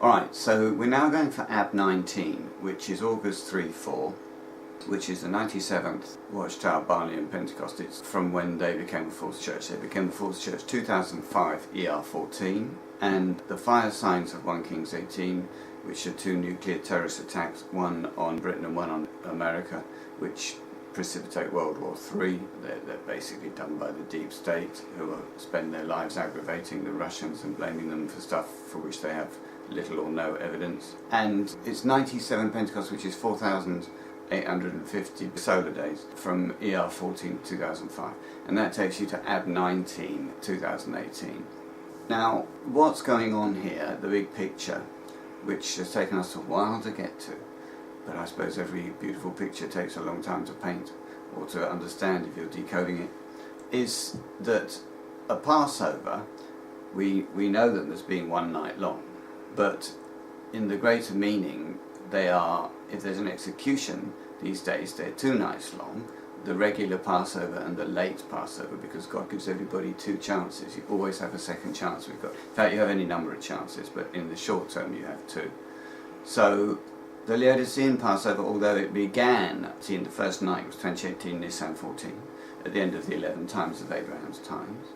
Alright, so we're now going for Ab 19, which is August 3-4, which is the 97th Watchtower, Barley and Pentecost. It's from when they became a false church. They became a false church 2005 ER14, and the fire signs of 1 Kings 18, which are 2 nuclear terrorist attacks, one on Britain and one on America, which precipitate World War III. They're basically done by the deep state, who spend their lives aggravating the Russians and blaming them for stuff for which they have little or no evidence. And it's 97 Pentecost, which is 4,850 solar days from ER14 2005, and that takes you to Ab 19 2018. Now, what's going on here, the big picture, which has taken us a while to get to, but I suppose every beautiful picture takes a long time to paint or to understand if you're decoding it, is that a Passover, we know that there's been one night long, but in the greater meaning, they are, if there's an execution these days, they're 2 nights long, the regular Passover and the late Passover, because God gives everybody 2 chances. You always have a second chance with God. In fact, you have any number of chances, but in the short term you have 2. So the Laodicean Passover, although it began, the first night was 2018 Nisan 14, at the end of the 11 times of Abraham's times,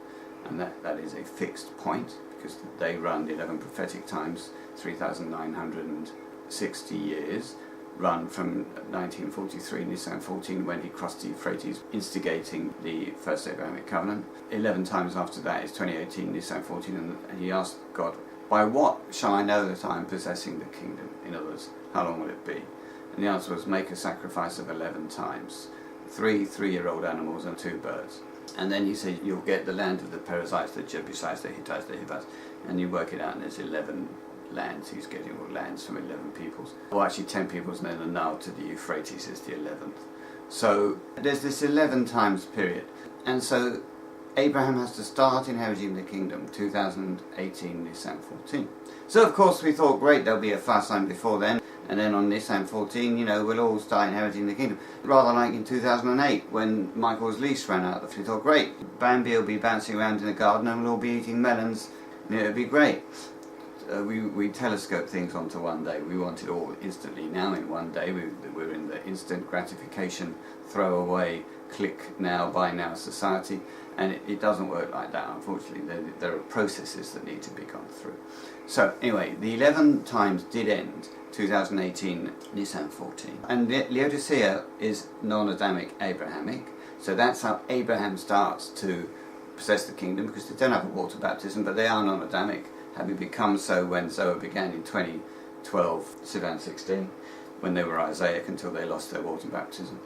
and that is a fixed point, because they run the 11 prophetic times, 3,960 years, run from 1943 Nisan 14, when he crossed the Euphrates, instigating the first Abrahamic covenant. 11 times after that is 2018 Nisan 14, and he asked God, by what shall I know that I am possessing the kingdom? In other words, how long will it be? And the answer was, make a sacrifice of 11 times, 3 3-year-old animals and 2 birds. And then he said, you'll get the land of the Perizzites, the Jebusites, the Hittites, the Hivites, and you work it out, and there's 11 lands. He's getting all lands from 11 peoples. Well, actually 10 peoples, and then the Nile to the Euphrates is the 11th. So there's this 11 times period. And so Abraham has to start inheriting the kingdom, 2018 Nisan 14. So of course we thought, great, there'll be a fast sign before then, and then on Nisan 14, we'll all start inheriting the kingdom. Rather like in 2008, when Michael's lease ran out, we thought, great, Bambi will be bouncing around in the garden and we'll all be eating melons, and it'll be great. We telescope things onto one day. We want it all instantly now in one day. We're in the instant gratification, throw away, click now, buy now society, and it doesn't work like that, unfortunately. There are processes that need to be gone through. So anyway, the 11 times did end 2018 Nisan 14, and Laodicea is non-Adamic Abrahamic, so that's how Abraham starts to possess the kingdom, because they don't have a water baptism, but they are non-Adamic, having become so when Zoe began in 2012, Sivan 16, when they were Isaiah, until they lost their water baptism.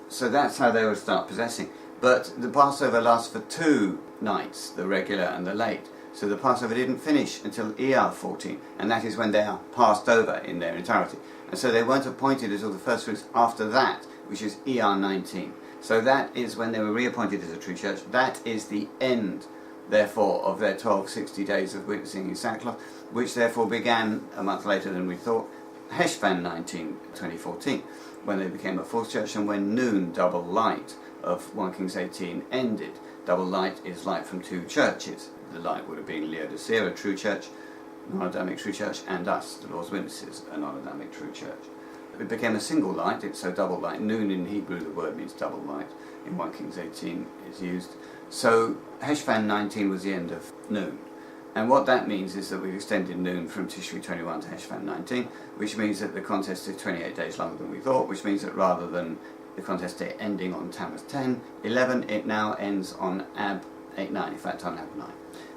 So that's how they would start possessing. But the Passover lasts for 2 nights, the regular and the late. So the Passover didn't finish until ER 14, and that is when they are passed over in their entirety. And so they weren't appointed until the first fruits after that, which is ER 19. So that is when they were reappointed as a true church. That is the end, therefore, of their 60 days of witnessing in sackcloth, which therefore began a month later than we thought, Heshvan 19, 2014, when they became a false church, and when noon, double light, of 1 Kings 18 ended. Double light is light from 2 churches. The light would have been Laodicea, a true church, non-Adamic true church, and us, the Lord's Witnesses, a non-Adamic true church. It became a single light, so double light. Noon in Hebrew, the word means double light. In 1 Kings 18 is used. So Heshvan 19 was the end of noon. And what that means is that we've extended noon from Tishri 21 to Heshvan 19, which means that the contest is 28 days longer than we thought, which means that rather than the contest day ending on Tammuz 10/11, it now ends on Ab 8/9, in fact on Ab 9.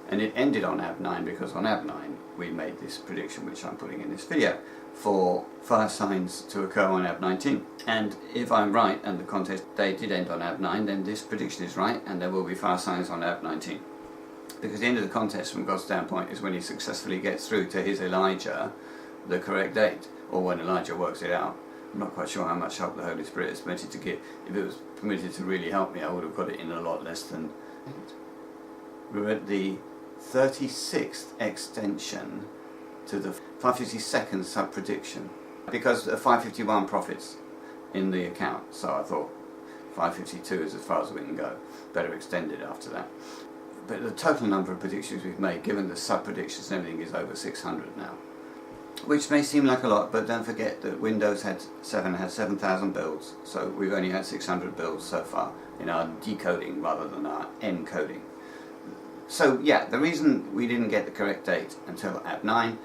And it ended on Ab 9 because on Ab 9 we made this prediction, which I'm putting in this video, for fire signs to occur on Ab 19. And if I'm right, and the contest day did end on Ab 9, then this prediction is right, and there will be fire signs on Ab 19. Because the end of the contest from God's standpoint is when he successfully gets through to his Elijah the correct date, or when Elijah works it out. I'm not quite sure how much help the Holy Spirit is permitted to give. If it was permitted to really help me, I would have got it in a lot less than 8. We're at the 36th extension to the 552nd sub-prediction, because the 551 prophets in the account, so I thought 552 is as far as we can go. Better extend it after that. But the total number of predictions we've made, given the sub-predictions and everything, is over 600 now. which may seem like a lot, but don't forget that Windows 7 had 7,000 builds, so we've only had 600 builds so far in our decoding rather than our encoding. So yeah, the reason we didn't get the correct date until Ab 9,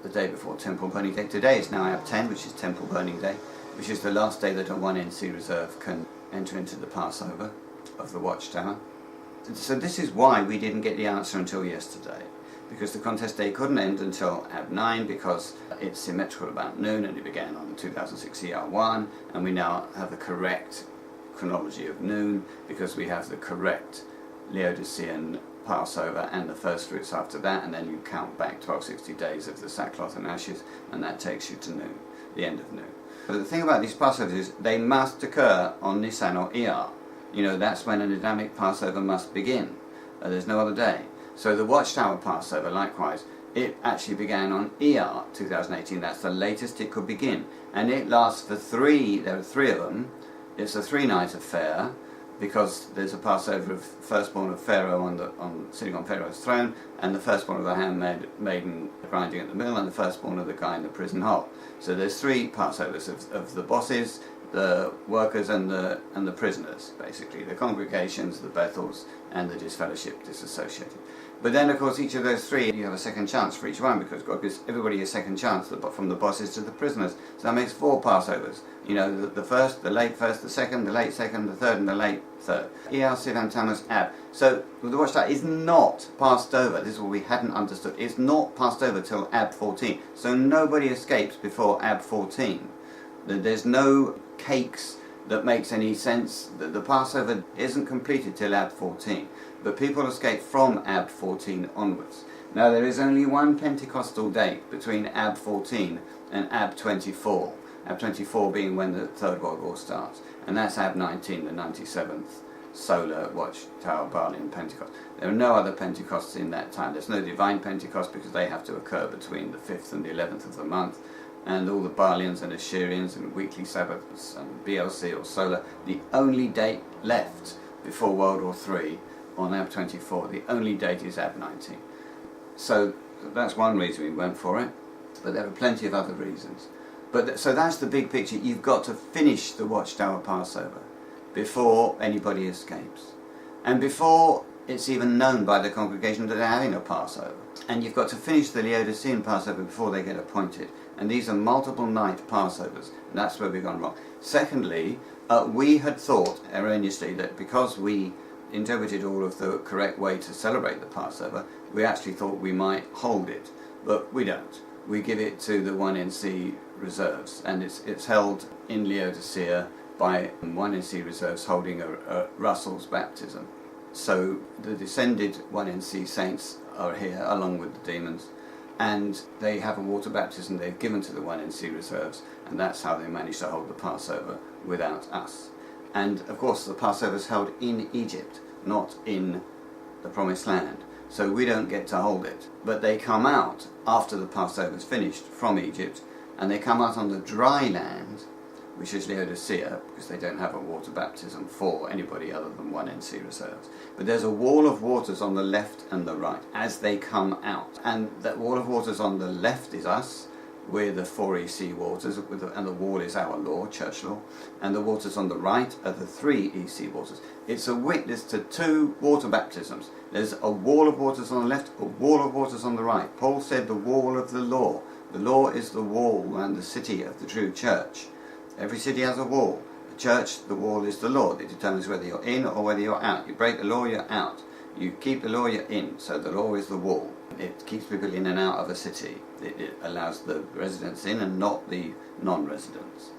the day before Temple Burning Day, today is now Ab 10, which is Temple Burning Day, which is the last day that a 1NC reserve can enter into the Passover of the Watchtower. So this is why we didn't get the answer until yesterday, because the contest day couldn't end until Ab 9 because it's symmetrical about noon and it began on 2006 ER1, and we now have the correct chronology of noon because we have the correct Laodicean Passover and the first fruits after that, and then you count back 1260 days of the sackcloth and ashes, and that takes you to noon, the end of noon. But the thing about these Passovers is they must occur on Nisan or Iyar. You know, that's when an Adamic Passover must begin. There's no other day. So the Watchtower Passover, likewise, it actually began on Iyar 2018. That's the latest it could begin. And it lasts for there are 3 of them. It's a 3-night affair because there's a Passover of firstborn of Pharaoh sitting on Pharaoh's throne, and the firstborn of the handmaiden grinding at the mill, and the firstborn of the guy in the prison hole. So there's 3 Passovers of the bosses, the workers and the prisoners, basically, the congregations, the Bethels, and the disfellowship, disassociated. But then, of course, each of those 3, you have a second chance for each one, because God gives everybody a second chance, from the bosses to the prisoners. So that makes 4 Passovers. You know, the first, the late first, the second, the late second, the third, and the late third. Iyar, Sivan, Tammuz, Ab. So the Watchtower is not passed over. This is what we hadn't understood. It's not passed over till Ab 14. So nobody escapes before Ab 14. There's no cakes that makes any sense. The Passover isn't completed till Ab 14, but people escape from Ab 14 onwards. Now there is only one Pentecostal date between Ab 14 and Ab 24, Ab 24 being when the Third World War starts, and that's Ab 19, the 97th solar Watchtower Baalin Pentecost. There are no other Pentecosts in that time. There's no divine Pentecost because they have to occur between the 5th and the 11th of the month. And all the Baalians and Assyrians and weekly Sabbaths and BLC or solar, the only date left before World War III on Ab 24, the only date is Ab 19. So that's one reason we went for it, but there are plenty of other reasons. So that's the big picture. You've got to finish the Watchtower Passover before anybody escapes, and before it's even known by the congregation that they're having a Passover. And you've got to finish the Laodicean Passover before they get appointed. And these are multiple night Passovers, and that's where we've gone wrong. Secondly, we had thought erroneously that because we interpreted all of the correct way to celebrate the Passover, we actually thought we might hold it, but we don't. We give it to the 1NC reserves, and it's held in Laodicea by 1NC reserves holding a Russell's baptism. So the descended 1NC saints are here along with the demons, and they have a water baptism they've given to the 1NC reserves, and that's how they managed to hold the Passover without us. And of course the Passover is held in Egypt, not in the Promised Land, so we don't get to hold it. But they come out after the Passover is finished from Egypt, and they come out on the dry land, which is Laodicea, because they don't have a water baptism for anybody other than 1NC reserves. But there's a wall of waters on the left and the right as they come out. And that wall of waters on the left is us, we're the 4EC waters, and the wall is our law, church law. And the waters on the right are the 3EC waters. It's a witness to 2 water baptisms. There's a wall of waters on the left, a wall of waters on the right. Paul said the wall of the law. The law is the wall and the city of the true church. Every city has a wall. The church, the wall is the law. It determines whether you're in or whether you're out. You break the law, you're out. You keep the law, you're in. So the law is the wall. It keeps people in and out of a city. It allows the residents in and not the non-residents.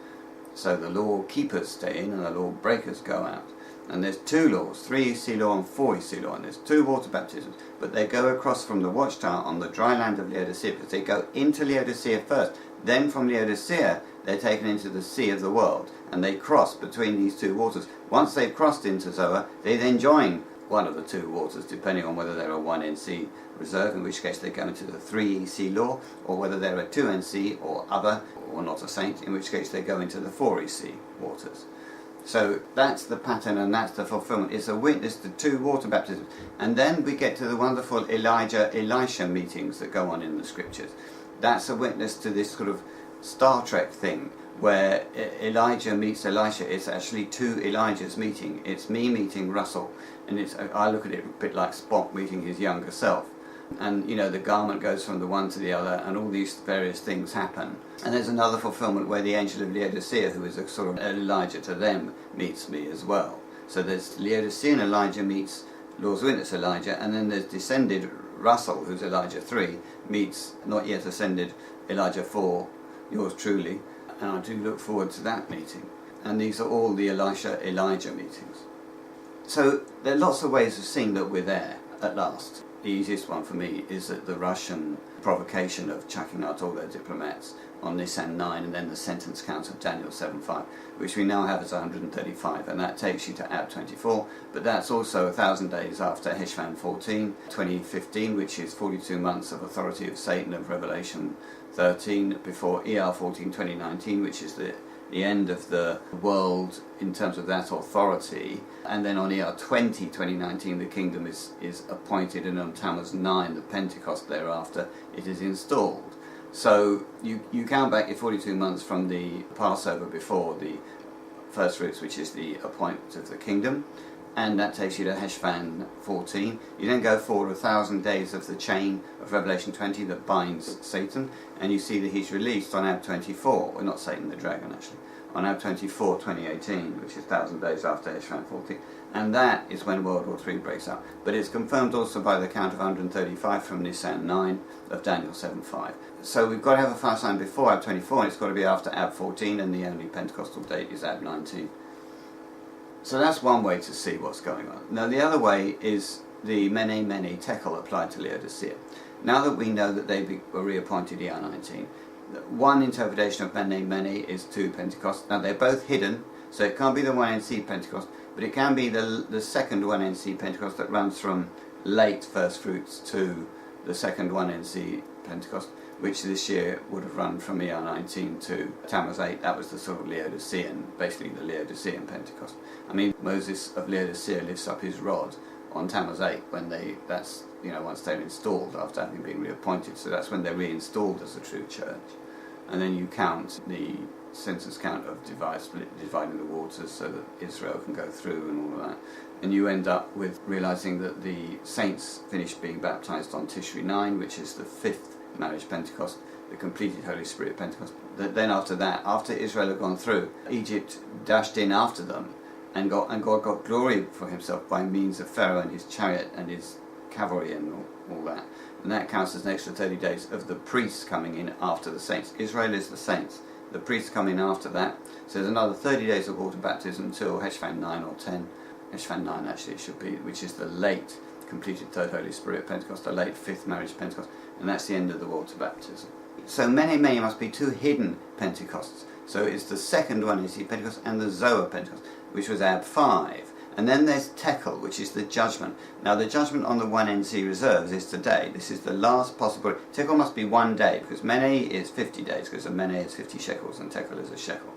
So the law keepers stay in and the law breakers go out. And there's 2 laws, 3EC law and 4EC law, and there's 2 water baptisms. But they go across from the Watchtower on the dry land of Laodicea, because they go into Laodicea first. Then from Laodicea, they're taken into the sea of the world, and they cross between these 2 waters. Once they've crossed into Zoar, they then join one of the 2 waters, depending on whether they're a 1NC reserve, in which case they go into the 3EC law, or whether they're a 2NC or other, or not a saint, in which case they go into the 4EC waters. So that's the pattern and that's the fulfillment. It's a witness to 2 water baptisms. And then we get to the wonderful Elijah-Elisha meetings that go on in the scriptures. that's a witness to this sort of Star Trek thing where Elijah meets Elisha. It's actually two Elijahs meeting. It's me meeting Russell, and I look at it a bit like Spock meeting his younger self. And the garment goes from the one to the other, and all these various things happen. And there's another fulfillment where the angel of Laodicea, who is a sort of Elijah to them, meets me as well. So there's Laodicean Elijah meets Lord's Witness Elijah, and then there's descended Russell, who's Elijah 3, meets not yet ascended Elijah 4, yours truly, and I do look forward to that meeting. And these are all the Elisha-Elijah meetings. So there are lots of ways of seeing that we're there at last. The easiest one for me is that the Russian provocation of chucking out all their diplomats on Nisan 9, and then the sentence count of Daniel 7:5, which we now have as 135, and that takes you to Ab 24, but that's also 1,000 days after Heshvan 14, 2015, which is 42 months of authority of Satan of Revelation 13, before ER 14, 2019, which is the end of the world in terms of that authority, and then on ER 20, 2019, the kingdom is appointed, and on Tammuz 9, the Pentecost thereafter, it is installed. So you count back your 42 months from the Passover before the first fruits, which is the appointment of the kingdom, and that takes you to Heshvan 14. You then go forward 1,000 days of the chain of Revelation 20 that binds Satan, and you see that he's released on Ab 24, well, not Satan, the dragon actually, on Ab 24, 2018, which is 1,000 days after Heshvan 14, and that is when World War III breaks out. But it's confirmed also by the count of 135 from Nisan 9 of Daniel 7:5. So we've got to have a fast sign before Ab 24, and it's got to be after Ab 14, and the only Pentecostal date is Ab 19. So that's one way to see what's going on. Now the other way is the Mene Mene Tekel applied to Laodicea. Now that we know that they were reappointed ER 19, one interpretation of Mene Mene is to Pentecost. Now they're both hidden, so it can't be the 1NC Pentecost, but it can be the second 1NC Pentecost that runs from late first fruits to the second 1NC Pentecost, which this year would have run from ER 19 to Tammuz 8. That was the sort of Laodicean, basically the Laodicean Pentecost. I mean, Moses of Laodicea lifts up his rod on Tammuz 8 when once they're installed after having been reappointed. So that's when they're reinstalled as a true church. And then you count the census count of dividing the waters so that Israel can go through and all of that. And you end up with realizing that the saints finished being baptized on Tishri 9, which is the fifth marriage Pentecost, the completed Holy Spirit Pentecost. Then after that, after Israel had gone through, Egypt dashed in after them, and God got glory for himself by means of Pharaoh and his chariot and his cavalry and all that. And that counts as an extra 30 days of the priests coming in after the saints. Israel is the saints. The priests come in after that. So there's another 30 days of water baptism until Heshvan 9 or 10. Heshvan 9 actually it should be, which is the late completed third Holy Spirit Pentecost, the late fifth marriage Pentecost, and that's the end of the water baptism. So Mene Mene must be two hidden Pentecosts. So it's the second one is the Pentecost and the Zoa Pentecost, which was Ab 5. And then there's Tekel, which is the judgment. Now the judgment on the 1NC reserves is today. This is the last possible. Tekel must be 1 day, because Mene is 50 days, because a Mene is 50 shekels and Tekel is a shekel.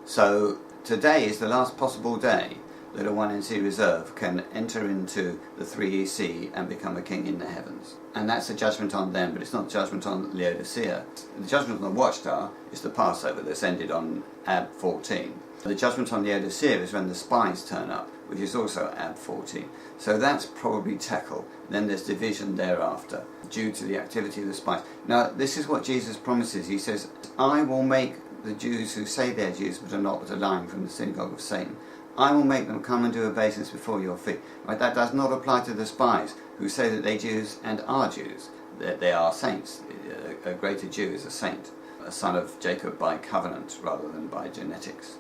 So today is the last possible day that a 1NC reserve can enter into the 3EC and become a king in the heavens. And that's a judgment on them, but it's not judgment on Laodicea. The judgment on the watchtower is the Passover that's ended on Ab 14. The judgment on Laodicea is when the spies turn up, which is also Ab 14. So that's probably Tekel. Then there's division thereafter, due to the activity of the spies. Now, this is what Jesus promises. He says, I will make the Jews who say they're Jews but are not, but are lying, from the synagogue of Satan. I will make them come and do obeisance before your feet. Right, that does not apply to the spies who say that they're Jews and are Jews. They are saints. A greater Jew is a saint, a son of Jacob by covenant rather than by genetics.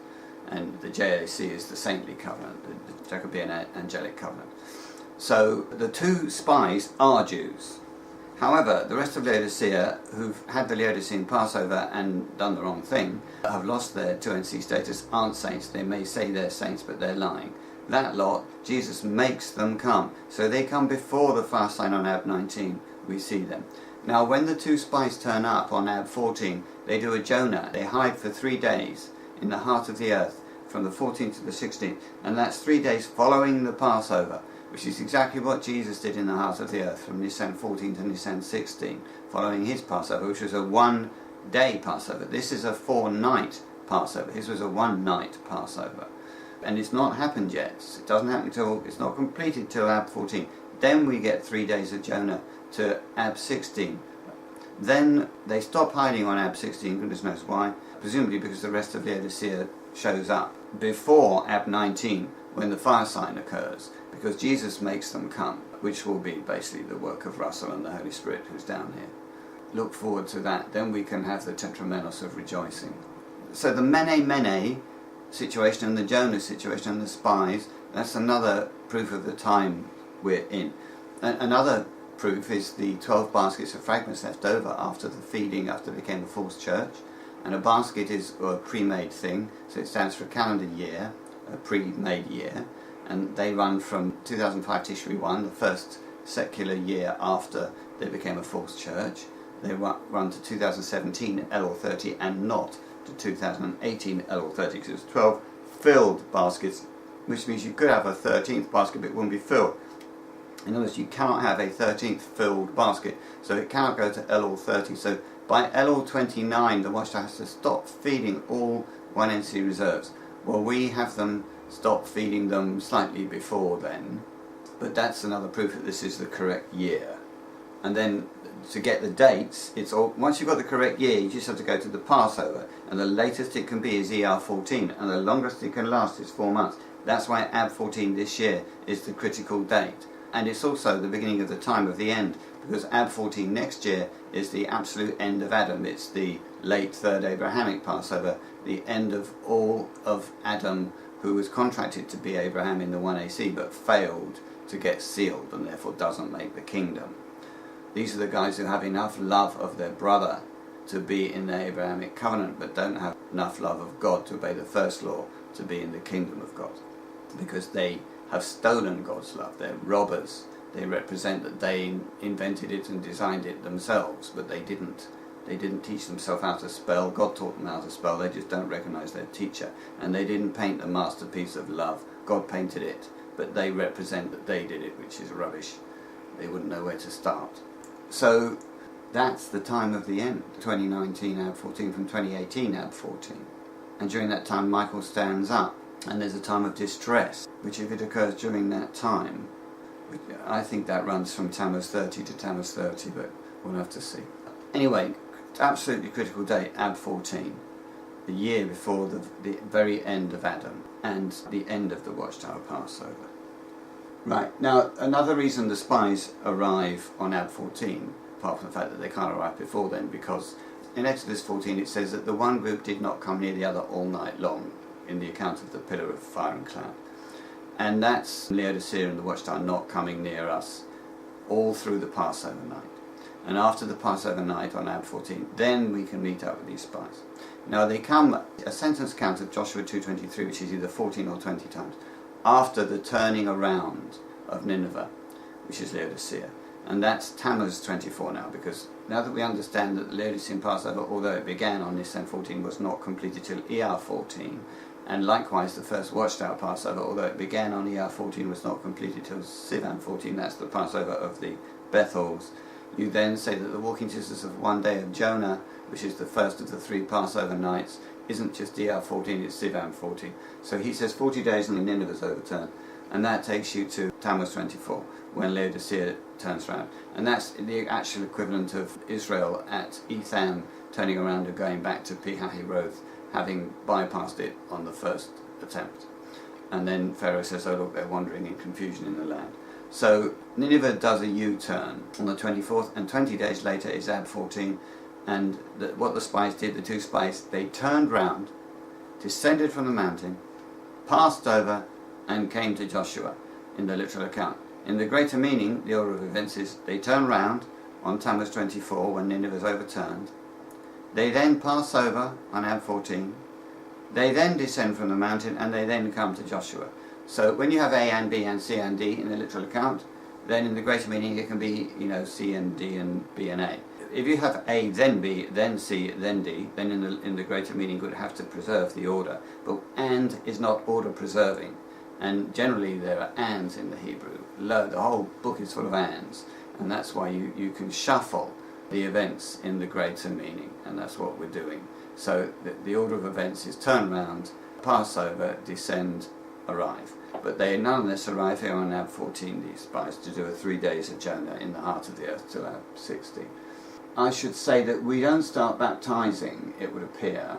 And the JAC is the saintly covenant, the Jacobean angelic covenant. So the two spies are Jews. However, the rest of Laodicea, who've had the Laodicean Passover and done the wrong thing, have lost their 2NC status, aren't saints. They may say they're saints, but they're lying. That lot, Jesus makes them come. So they come before the fast sign on Ab 19. We see them. Now, when the two spies turn up on Ab 14, they do a Jonah. They hide for 3 days in the heart of the earth, from the 14th to the 16th. And that's 3 days following the Passover, which is exactly what Jesus did in the heart of the earth from Nisan 14 to Nisan 16, following his Passover, which was a one-day Passover. This is a 4-night Passover. His was a one-night Passover. And it's not happened yet. It doesn't happen till, it's not completed till Ab 14. Then we get 3 days of Jonah to Ab 16. Then they stop hiding on Ab 16, goodness knows why, presumably because the rest of Laodicea shows up before Ab 19, when the fire sign occurs, because Jesus makes them come, which will be basically the work of Russell and the Holy Spirit who's down here. Look forward to that. Then we can have the tetramenos of rejoicing. So the Mene situation and the Jonah situation and the spies, that's another proof of the time we're in. Another proof is the 12 baskets of fragments left over after the feeding, after it became a false church. And a basket is a pre-made thing, so it stands for a calendar year, a pre-made year, and they run from 2005 Tishri 1, the first secular year after they became a false church. They run to 2017 Elul 30 and not to 2018 Elul 30, because it's 12 filled baskets, which means you could have a 13th basket but it wouldn't be filled. In other words, you cannot have a 13th filled basket, so it cannot go to Elul 30. So by Elul 29 the Watchtower has to stop feeding all 1NC reserves. Well, we have them stop feeding them slightly before then, but that's another proof that this is the correct year. And then to get the dates, it's all, once you've got the correct year, you just have to go to the Passover, and the latest it can be is ER 14, and the longest it can last is 4 months. That's why Ab 14 this year is the critical date. And it's also the beginning of the time of the end, because Ab 14 next year is the absolute end of Adam. It's the late Third Abrahamic Passover, the end of all of Adam, who was contracted to be Abraham in the 1 AC but failed to get sealed and therefore doesn't make the kingdom. These are the guys who have enough love of their brother to be in the Abrahamic covenant but don't have enough love of God to obey the first law to be in the kingdom of God, because they have stolen God's love. They're robbers. They represent that they invented it and designed it themselves, but they didn't teach themselves how to spell. God taught them how to spell. They just don't recognize their teacher. And they didn't paint the masterpiece of love. God painted it, but they represent that they did it, which is rubbish. They wouldn't know where to start. So that's the time of the end. 2019 Ab 14 from 2018 Ab 14. And during that time Michael stands up, and there's a time of distress, which if it occurs during that time, I think that runs from Tammuz 30 to Tammuz 30, but we'll have to see. Anyway, absolutely critical date, Ab 14, the year before the very end of Adam and the end of the Watchtower Passover. Right, now another reason the spies arrive on Ab 14, apart from the fact that they can't arrive before then, because in Exodus 14 it says that the one group did not come near the other all night long, in the account of the pillar of fire and cloud. And that's Laodicea and the Watchtower not coming near us all through the Passover night. And after the Passover night on Ab 14, then we can meet up with these spies. Now they come, a sentence count of Joshua 2:23, which is either 14 or 20 times, after the turning around of Nineveh, which is Laodicea. And that's Tammuz 24 now, because now that we understand that the Laodicean Passover, although it began on Nisan 14, was not completed till ER 14, and likewise the first Watchtower Passover, although it began on ER 14, was not completed till Sivan 14, that's the Passover of the Bethels. You then say that the walking distance of 1 day of Jonah, which is the first of the 3 Passover nights, isn't just ER 14, it's Sivan 14. So he says 40 days and the Nineveh's overturned. And that takes you to Tammuz 24, when Laodicea turns around. And that's the actual equivalent of Israel at Etham turning around and going back to Pi-Hahiroth, having bypassed it on the first attempt. And then Pharaoh says, oh look, they're wandering in confusion in the land. So Nineveh does a U-turn on the 24th, and 20 days later is Ab 14, and what the spies did, the 2 spies, they turned round, descended from the mountain, passed over, and came to Joshua in the literal account. In the greater meaning, the order of events is they turn round on Tammuz 24 when Nineveh is overturned. They then pass over on Ab 14. They then descend from the mountain and they then come to Joshua. So when you have A and B and C and D in the literal account, then in the greater meaning it can be, C and D and B and A. If you have A, then B, then C, then D, then in the greater meaning you would have to preserve the order. But and is not order preserving. And generally there are ands in the Hebrew. The whole book is full of ands, and that's why you can shuffle the events in the greater meaning, and that's what we're doing. So the order of events is turn round, Passover, descend, arrive. But they nonetheless arrive here on Ab 14, these spies, to do a 3 days of Jonah in the heart of the earth till Ab 16. I should say that we don't start baptizing, it would appear,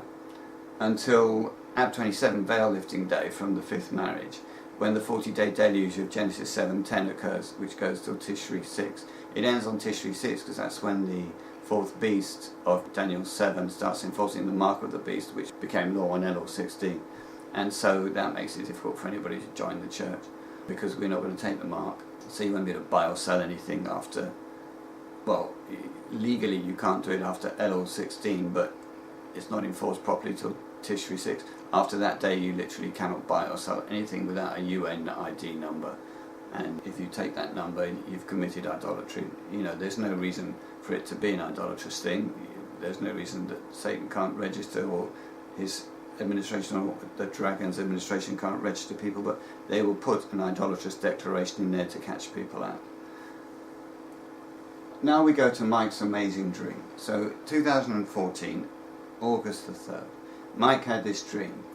until Ab 27, veil lifting day from the fifth marriage, when the 40-day deluge of Genesis 7:10 occurs, which goes till Tishri 6. It ends on Tishri 6 because that's when the fourth beast of Daniel 7 starts enforcing the mark of the beast, which became law in Elul 16. And so that makes it difficult for anybody to join the church, because we're not going to take the mark. So you won't be able to buy or sell anything after, well, legally you can't do it after Elul 16, but it's not enforced properly till Tishri 6. After that day you literally cannot buy or sell anything without a UN ID number. And if you take that number, you've committed idolatry. You know, there's no reason for it to be an idolatrous thing. There's no reason that Satan can't register, or his administration, or the dragon's administration can't register people, but they will put an idolatrous declaration in there to catch people out. Now we go to Mike's amazing dream. So 2014, August the 3rd, Mike had this dream,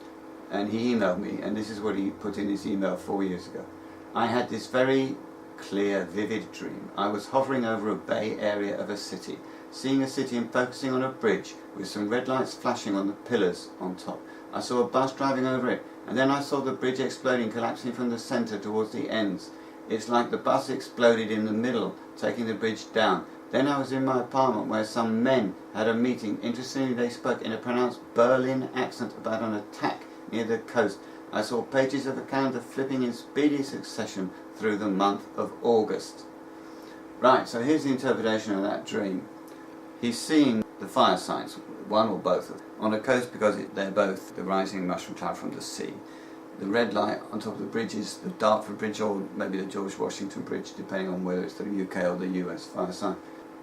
and he emailed me, and this is what he put in his email 4 years ago. I had this very clear, vivid dream. I was hovering over a bay area of a city, seeing a city and focusing on a bridge with some red lights flashing on the pillars on top. I saw a bus driving over it, and then I saw the bridge exploding, collapsing from the centre towards the ends. It's like the bus exploded in the middle, taking the bridge down. Then I was in my apartment where some men had a meeting. Interestingly, they spoke in a pronounced Berlin accent about an attack near the coast. I saw pages of a calendar flipping in speedy succession through the month of August. Right, so here's the interpretation of that dream. He's seeing the fire signs, one or both of them, on a coast, because they're both the rising mushroom cloud from the sea. The red light on top of the bridge is the Dartford Bridge, or maybe the George Washington Bridge, depending on whether it's the UK or the US fire sign.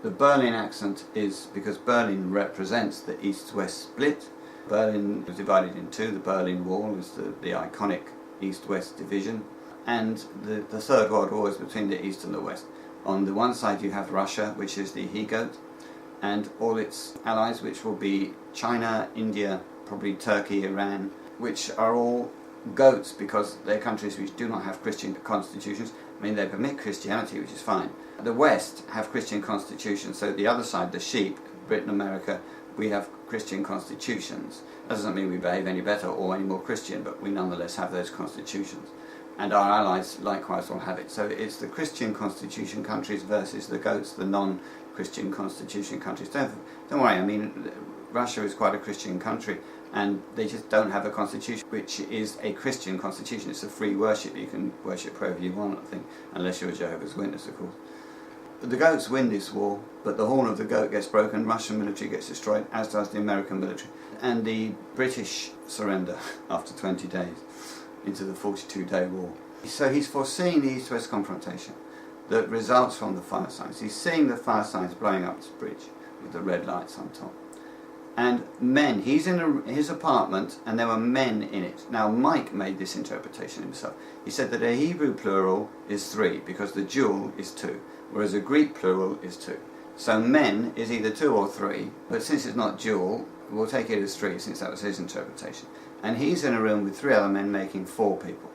The Berlin accent is because Berlin represents the East-West split. Berlin was divided in two. The Berlin Wall is the iconic East-West division, and the Third World War is between the East and the West. On the one side you have Russia, which is the he-goat, and all its allies, which will be China, India, probably Turkey, Iran, which are all goats because they're countries which do not have Christian constitutions. I mean, they permit Christianity, which is fine. The West have Christian constitutions, so the other side, the sheep, Britain, America, we have Christian constitutions. That doesn't mean we behave any better or any more Christian, but we nonetheless have those constitutions. And our allies likewise will have it. So it's the Christian constitution countries versus the goats, the non-Christian constitution countries. Don't worry, I mean, Russia is quite a Christian country, and they just don't have a constitution which is a Christian constitution. It's a free worship. You can worship wherever you want, I think, unless you're a Jehovah's Witness, of course. The goats win this war, but the horn of the goat gets broken, Russian military gets destroyed, as does the American military. And the British surrender after 20 days into the 42-day war. So he's foreseeing the East-West confrontation that results from the fire signs. He's seeing the fire signs blowing up this bridge with the red lights on top. And men, he's in his apartment, and there were men in it. Now Mike made this interpretation himself. He said that a Hebrew plural is 3 because the dual is 2, whereas a Greek plural is 2. So men is either 2 or 3, but since it's not dual, we'll take it as 3 since that was his interpretation. And he's in a room with 3 other men, making 4 people.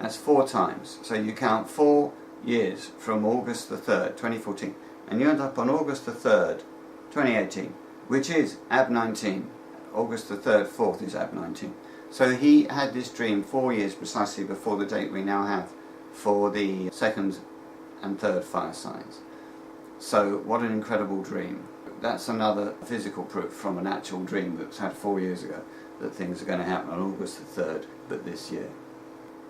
That's 4 times. So you count 4 years from August the 3rd, 2014, and you end up on August the 3rd, 2018, which is Ab 19. August the 3rd, 4th is Ab 19. So he had this dream 4 years precisely before the date we now have for the second and third fire signs. So what an incredible dream. That's another physical proof from an actual dream that was had 4 years ago that things are going to happen on August the 3rd, but this year.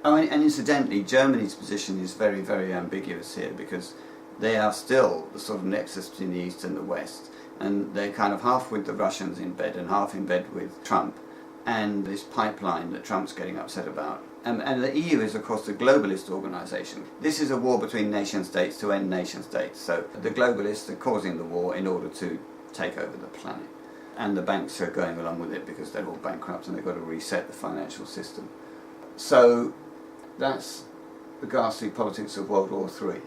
Oh, and incidentally, Germany's position is very, very ambiguous here, because they are still the sort of nexus between the East and the West, and they're kind of half with the Russians in bed and half in bed with Trump, and this pipeline that Trump's getting upset about. And the EU is, of course, the globalist organisation. This is a war between nation-states to end nation-states, so the globalists are causing the war in order to take over the planet. And the banks are going along with it because they're all bankrupt and they've got to reset the financial system. So that's the ghastly politics of World War III.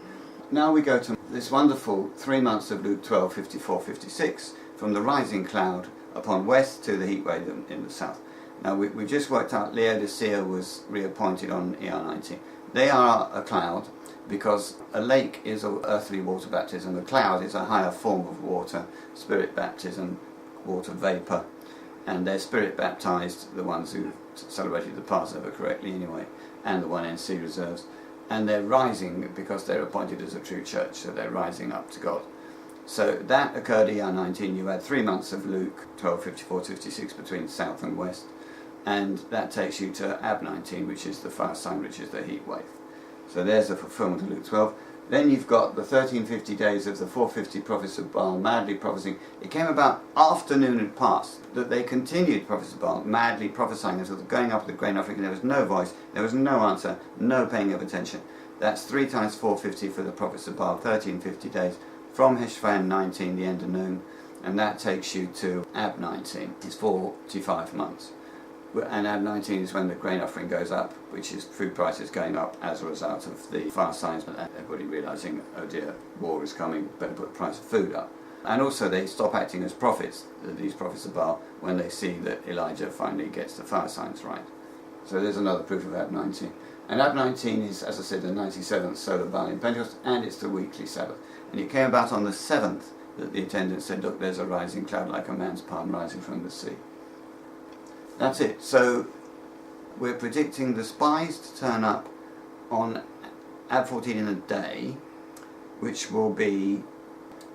Now we go to this wonderful 3 months of Luke 12, 54, 56, from the rising cloud upon west to the heat wave in the south. Now we just worked out Laodicea was reappointed on ER19. They are a cloud because a lake is an earthly water baptism. A cloud is a higher form of water, spirit baptism, water vapour, and they're spirit baptised, the ones who celebrated the Passover correctly anyway, and the 1NC reserves. And they're rising because they're appointed as a true church, so they're rising up to God. So that occurred ER19. You had 3 months of Luke 12, 54, 56 between south and west, and that takes you to Ab19, which is the fire sign, which is the heat wave. So there's the fulfillment of Luke 12. Then you've got the 1350 days of the 450 prophets of Baal madly prophesying. It came about after noon had passed, that they continued prophets of Baal madly prophesying until the going up of the grain offering, and there was no voice, there was no answer, no paying of attention. That's 3 times 450 for the prophets of Baal, 1350 days, from Heshvan 19, the end of noon, and that takes you to Ab 19. It's 45 months. And Ab 19 is when the grain offering goes up, which is food prices going up as a result of the fast signs, and everybody realising, oh dear, war is coming, better put the price of food up. And also they stop acting as prophets, these prophets of Baal, when they see that Elijah finally gets the fire signs right. So there's another proof of Ab 19. And Ab 19 is, as I said, the 97th solar Baal in Pentecost, and it's the weekly Sabbath. And it came about on the 7th that the attendant said, look, there's a rising cloud like a man's palm rising from the sea. That's it. So we're predicting the spies to turn up on Ab 14 in a day, which will be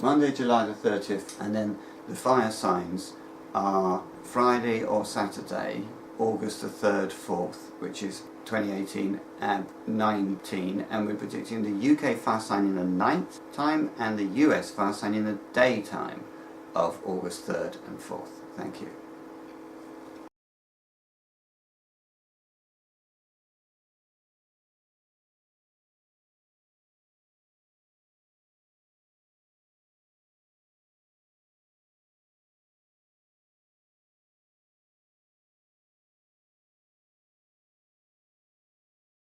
Monday, July the 30th, and then the fire signs are Friday or Saturday, August the 3rd, 4th, which is 2018 Ab 19, and we're predicting the UK fast sign in the night time and the US fast sign in the daytime of August 3rd and 4th. Thank you.